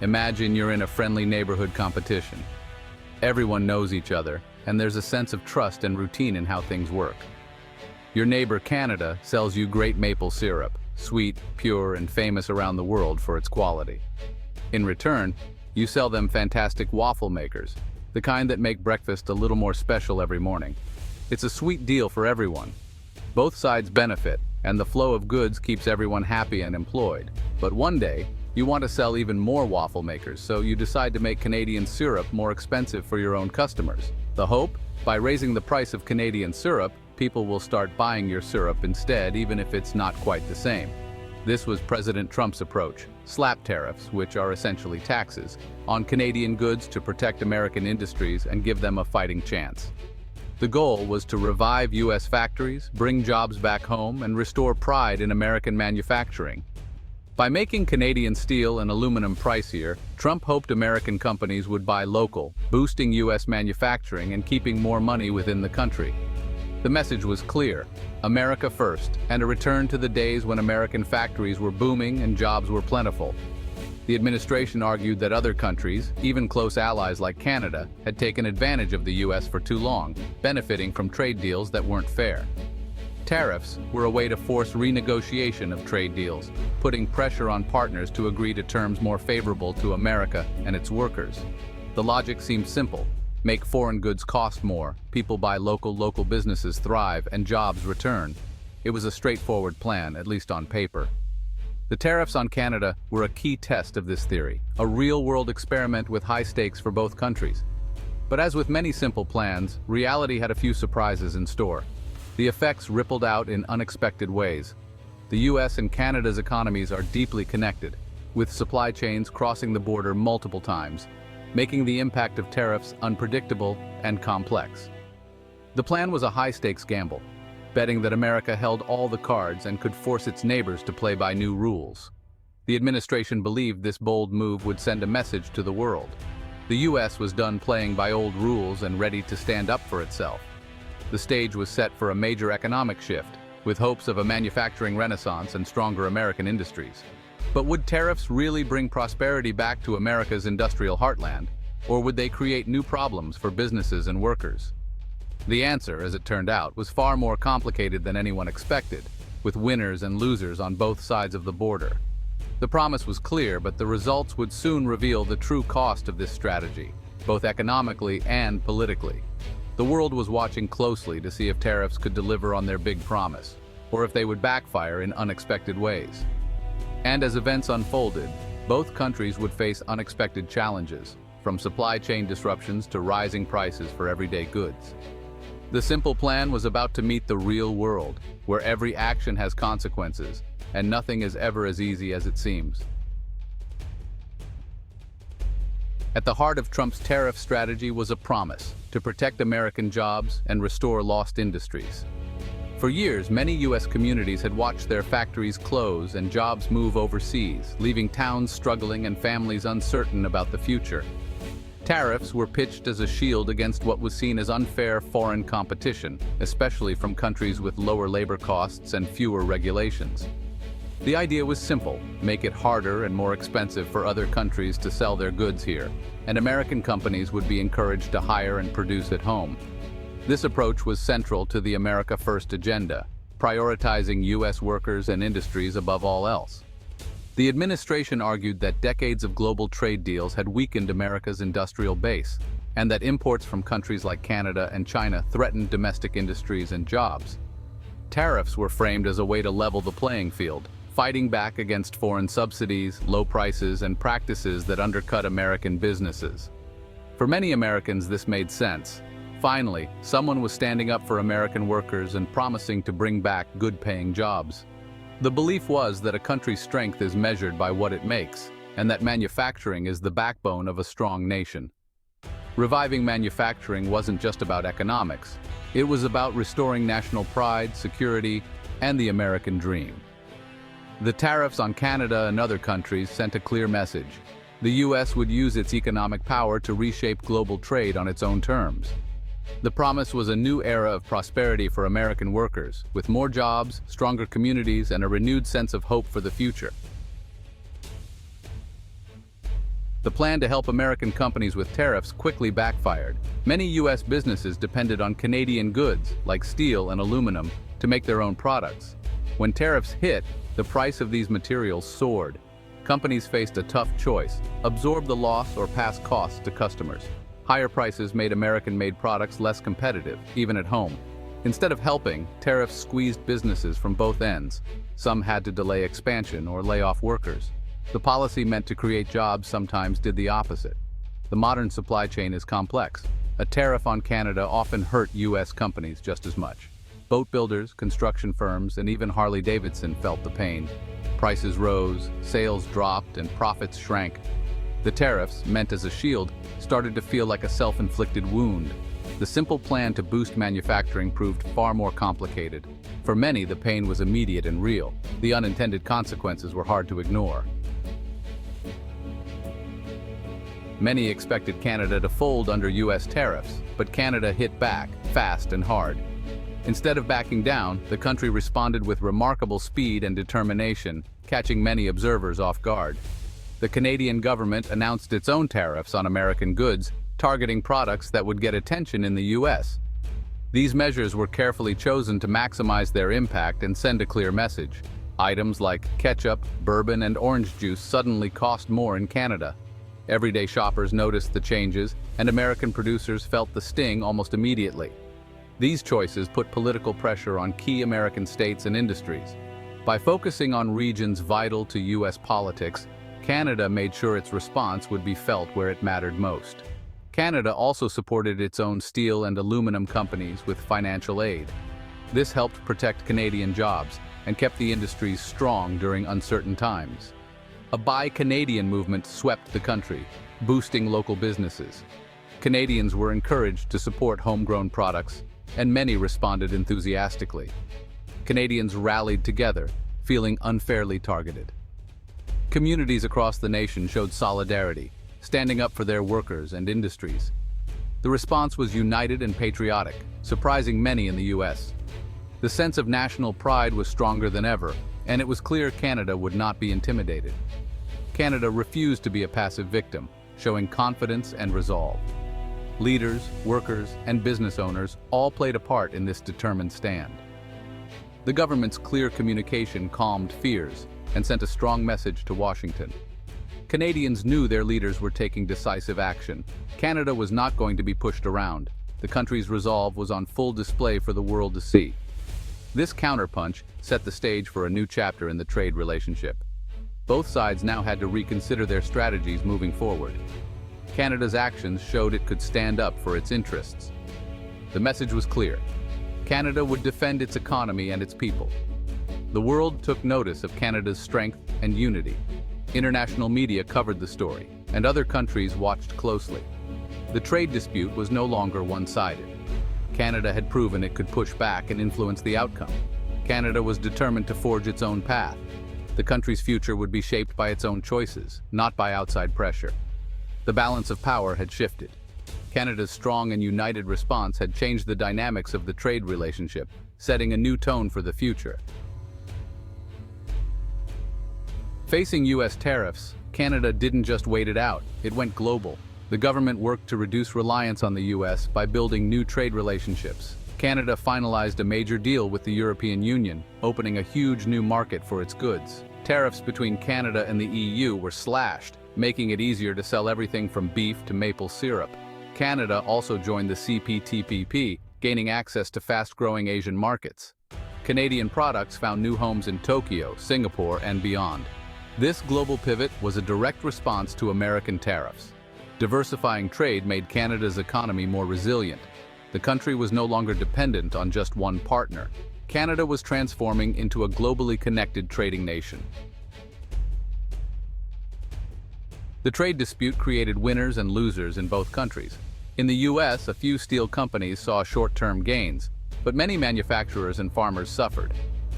Imagine you're in a friendly neighborhood competition. Everyone knows each other, and there's a sense of trust and routine in how things work. Your neighbor Canada sells you great maple syrup, sweet, pure, and famous around the world for its quality. In return, you sell them fantastic waffle makers, the kind that make breakfast a little more special every morning. It's a sweet deal for everyone. Both sides benefit, and the flow of goods keeps everyone happy and employed. But one day, you want to sell even more waffle makers, so you decide to make Canadian syrup more expensive for your own customers. The hope? By raising the price of Canadian syrup, people will start buying your syrup instead, even if it's not quite the same. This was President Trump's approach: slap tariffs, which are essentially taxes, on Canadian goods to protect American industries and give them a fighting chance. The goal was to revive U.S. factories, bring jobs back home, and restore pride in American manufacturing. By making Canadian steel and aluminum pricier, Trump hoped American companies would buy local, boosting U.S. manufacturing and keeping more money within the country. The message was clear: America first, and a return to the days when American factories were booming and jobs were plentiful. The administration argued that other countries, even close allies like Canada, had taken advantage of the U.S. for too long, benefiting from trade deals that weren't fair. Tariffs were a way to force renegotiation of trade deals, putting pressure on partners to agree to terms more favorable to America and its workers. The logic seemed simple: make foreign goods cost more, people buy local businesses thrive, and jobs return. It was a straightforward plan, at least on paper. The tariffs on Canada were a key test of this theory, a real-world experiment with high stakes for both countries. But as with many simple plans, reality had a few surprises in store. The effects rippled out in unexpected ways. The U.S. and Canada's economies are deeply connected, with supply chains crossing the border multiple times, making the impact of tariffs unpredictable and complex. The plan was a high-stakes gamble, betting that America held all the cards and could force its neighbors to play by new rules. The administration believed this bold move would send a message to the world. The U.S. was done playing by old rules and ready to stand up for itself. The stage was set for a major economic shift, with hopes of a manufacturing renaissance and stronger American industries. But would tariffs really bring prosperity back to America's industrial heartland, or would they create new problems for businesses and workers? The answer, as it turned out, was far more complicated than anyone expected, with winners and losers on both sides of the border. The promise was clear, but the results would soon reveal the true cost of this strategy, both economically and politically. The world was watching closely to see if tariffs could deliver on their big promise, or if they would backfire in unexpected ways. And as events unfolded, both countries would face unexpected challenges, from supply chain disruptions to rising prices for everyday goods. The simple plan was about to meet the real world, where every action has consequences, and nothing is ever as easy as it seems. At the heart of Trump's tariff strategy was a promise to protect American jobs and restore lost industries. For years, many U.S. communities had watched their factories close and jobs move overseas, leaving towns struggling and families uncertain about the future. Tariffs were pitched as a shield against what was seen as unfair foreign competition, especially from countries with lower labor costs and fewer regulations. The idea was simple: make it harder and more expensive for other countries to sell their goods here, and American companies would be encouraged to hire and produce at home. This approach was central to the America First agenda, prioritizing U.S. workers and industries above all else. The administration argued that decades of global trade deals had weakened America's industrial base, and that imports from countries like Canada and China threatened domestic industries and jobs. Tariffs were framed as a way to level the playing field, fighting back against foreign subsidies, low prices, and practices that undercut American businesses. For many Americans, this made sense. Finally, someone was standing up for American workers and promising to bring back good-paying jobs. The belief was that a country's strength is measured by what it makes, and that manufacturing is the backbone of a strong nation. Reviving manufacturing wasn't just about economics. It was about restoring national pride, security, and the American dream. The tariffs on Canada and other countries sent a clear message. The U.S. would use its economic power to reshape global trade on its own terms. The promise was a new era of prosperity for American workers, with more jobs, stronger communities, and a renewed sense of hope for the future. The plan to help American companies with tariffs quickly backfired. Many U.S. businesses depended on Canadian goods, like steel and aluminum, to make their own products. When tariffs hit, the price of these materials soared. Companies faced a tough choice: absorb the loss or pass costs to customers. Higher prices made American-made products less competitive, even at home. Instead of helping, tariffs squeezed businesses from both ends. Some had to delay expansion or lay off workers. The policy meant to create jobs sometimes did the opposite. The modern supply chain is complex. A tariff on Canada often hurt U.S. companies just as much. Boat builders, construction firms, and even Harley-Davidson felt the pain. Prices rose, sales dropped, and profits shrank. The tariffs, meant as a shield, started to feel like a self-inflicted wound. The simple plan to boost manufacturing proved far more complicated. For many, the pain was immediate and real. The unintended consequences were hard to ignore. Many expected Canada to fold under U.S. tariffs, but Canada hit back, fast and hard. Instead of backing down, the country responded with remarkable speed and determination, catching many observers off guard. The Canadian government announced its own tariffs on American goods, targeting products that would get attention in the U.S. These measures were carefully chosen to maximize their impact and send a clear message. Items like ketchup, bourbon, and orange juice suddenly cost more in Canada. Everyday shoppers noticed the changes, and American producers felt the sting almost immediately. These choices put political pressure on key American states and industries. By focusing on regions vital to U.S. politics, Canada made sure its response would be felt where it mattered most. Canada also supported its own steel and aluminum companies with financial aid. This helped protect Canadian jobs and kept the industries strong during uncertain times. A Buy Canadian movement swept the country, boosting local businesses. Canadians were encouraged to support homegrown products, and many responded enthusiastically. Canadians rallied together, feeling unfairly targeted. Communities across the nation showed solidarity, standing up for their workers and industries. The response was united and patriotic, surprising many in the U.S. The sense of national pride was stronger than ever, and it was clear Canada would not be intimidated. Canada refused to be a passive victim, showing confidence and resolve. Leaders, workers, and business owners all played a part in this determined stand. The government's clear communication calmed fears and sent a strong message to Washington. Canadians knew their leaders were taking decisive action. Canada was not going to be pushed around. The country's resolve was on full display for the world to see. This counterpunch set the stage for a new chapter in the trade relationship. Both sides now had to reconsider their strategies moving forward. Canada's actions showed it could stand up for its interests. The message was clear: Canada would defend its economy and its people. The world took notice of Canada's strength and unity. International media covered the story, and other countries watched closely. The trade dispute was no longer one-sided. Canada had proven it could push back and influence the outcome. Canada was determined to forge its own path. The country's future would be shaped by its own choices, not by outside pressure. The balance of power had shifted. Canada's strong and united response had changed the dynamics of the trade relationship, setting a new tone for the future. Facing U.S. tariffs, Canada didn't just wait it out, it went global. The government worked to reduce reliance on the U.S. by building new trade relationships. Canada finalized a major deal with the European Union, opening a huge new market for its goods. Tariffs between Canada and the EU were slashed, making it easier to sell everything from beef to maple syrup. Canada also joined the CPTPP, gaining access to fast-growing Asian markets. Canadian products found new homes in Tokyo, Singapore, and beyond. This global pivot was a direct response to American tariffs. Diversifying trade made Canada's economy more resilient. The country was no longer dependent on just one partner. Canada was transforming into a globally connected trading nation. The trade dispute created winners and losers in both countries. In the U.S., a few steel companies saw short-term gains, but many manufacturers and farmers suffered.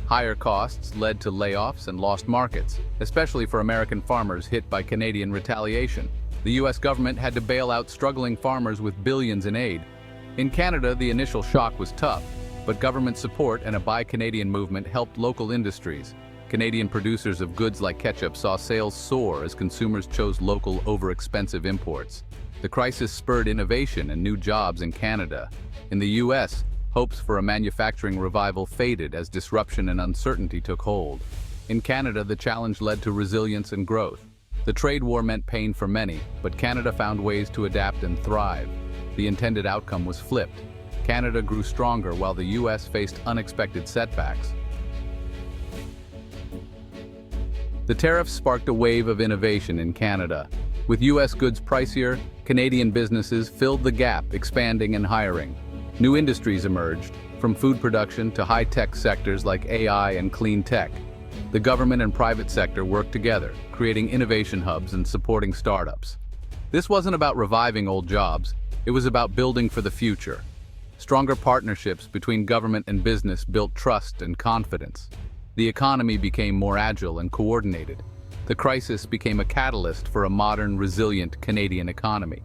Higher costs led to layoffs and lost markets, especially for American farmers hit by Canadian retaliation. The U.S. government had to bail out struggling farmers with billions in aid. In Canada, the initial shock was tough, but government support and a Buy Canadian movement helped local industries. Canadian producers of goods like ketchup saw sales soar as consumers chose local over expensive imports. The crisis spurred innovation and new jobs in Canada. In the US, hopes for a manufacturing revival faded as disruption and uncertainty took hold. In Canada, the challenge led to resilience and growth. The trade war meant pain for many, but Canada found ways to adapt and thrive. The intended outcome was flipped. Canada grew stronger while the US faced unexpected setbacks. The tariffs sparked a wave of innovation in Canada. With US goods pricier, Canadian businesses filled the gap, expanding and hiring. New industries emerged, from food production to high-tech sectors like AI and clean tech. The government and private sector worked together, creating innovation hubs and supporting startups. This wasn't about reviving old jobs, it was about building for the future. Stronger partnerships between government and business built trust and confidence. The economy became more agile and coordinated. The crisis became a catalyst for a modern, resilient Canadian economy.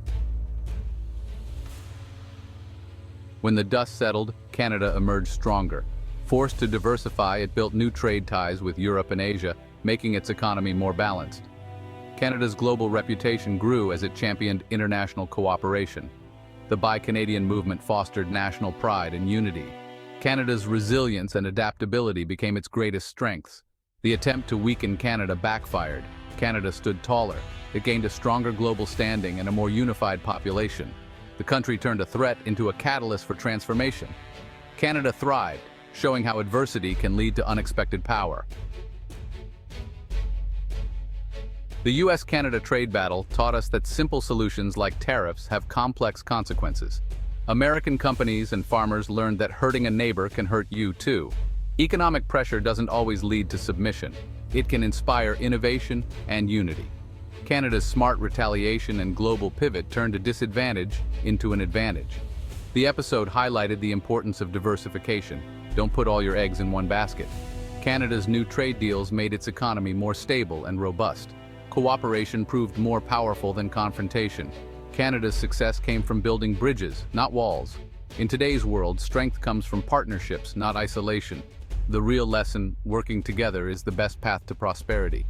When the dust settled, Canada emerged stronger. Forced to diversify, it built new trade ties with Europe and Asia, making its economy more balanced. Canada's global reputation grew as it championed international cooperation. The Buy Canadian movement fostered national pride and unity. Canada's resilience and adaptability became its greatest strengths. The attempt to weaken Canada backfired. Canada stood taller. It gained a stronger global standing and a more unified population. The country turned a threat into a catalyst for transformation. Canada thrived, showing how adversity can lead to unexpected power. The US-Canada trade battle taught us that simple solutions like tariffs have complex consequences. American companies and farmers learned that hurting a neighbor can hurt you too. Economic pressure doesn't always lead to submission. It can inspire innovation and unity. Canada's smart retaliation and global pivot turned a disadvantage into an advantage. The episode highlighted the importance of diversification. Don't put all your eggs in one basket. Canada's new trade deals made its economy more stable and robust. Cooperation proved more powerful than confrontation. Canada's success came from building bridges, not walls. In today's world, strength comes from partnerships, not isolation. The real lesson, working together, is the best path to prosperity.